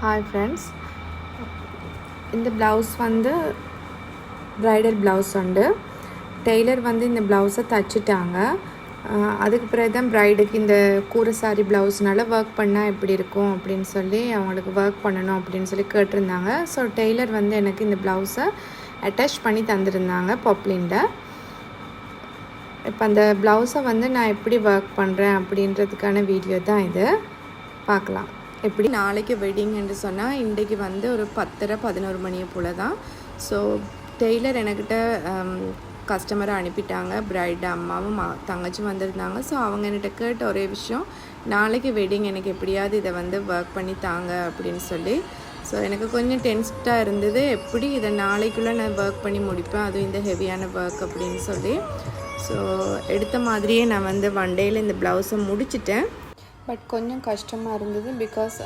Hi friends, இந்த blouse வந்து bridal blouse உண்டு. டெய்லர் வந்து இந்த ப்ளவுஸை தச்சுட்டாங்க. அதுக்கு பிறகு தான் ப்ரைடுக்கு இந்த கூரை சாரி ப்ளவுஸ்னால ஒர்க் பண்ணால் எப்படி இருக்கும் அப்படின்னு சொல்லி அவங்களுக்கு ஒர்க் பண்ணணும் அப்படின்னு சொல்லி கேட்டிருந்தாங்க. ஸோ டெய்லர் வந்து எனக்கு இந்த ப்ளவுஸை அட்டாச் பண்ணி தந்துருந்தாங்க பாப்லினில். இப்போ அந்த ப்ளவுஸை வந்து நான் எப்படி ஒர்க் பண்ணுறேன் அப்படின்றதுக்கான வீடியோ தான் இது. பார்க்கலாம். எப்படி நாளைக்கு வெட்டிங் என்று சொன்னால் இன்றைக்கு வந்து ஒரு 10:30-11 மணியை போல் தான். ஸோ டெய்லர் என்கிட்ட கஸ்டமரை அனுப்பிட்டாங்க. ப்ரைடு அம்மாவும் தங்கச்சி வந்திருந்தாங்க. ஸோ அவங்க என்கிட்ட கேட்ட ஒரே விஷயம், நாளைக்கு வெட்டிங் எனக்கு எப்படியாவது இதை வந்து ஒர்க் பண்ணி தாங்க அப்படின்னு சொல்லி. ஸோ எனக்கு கொஞ்சம் டென்ஸ்டாக இருந்தது, எப்படி இதை நாளைக்குள்ளே நான் ஒர்க் பண்ணி முடிப்பேன், அதுவும் இந்த ஹெவியான ஒர்க் அப்படின்னு சொல்லி. ஸோ எடுத்த மாதிரியே நான் வந்து ஒன் டேயில் இந்த ப்ளவுஸை முடிச்சிட்டேன். பட் கொஞ்சம் கஷ்டமாக இருந்தது. பிகாஸ்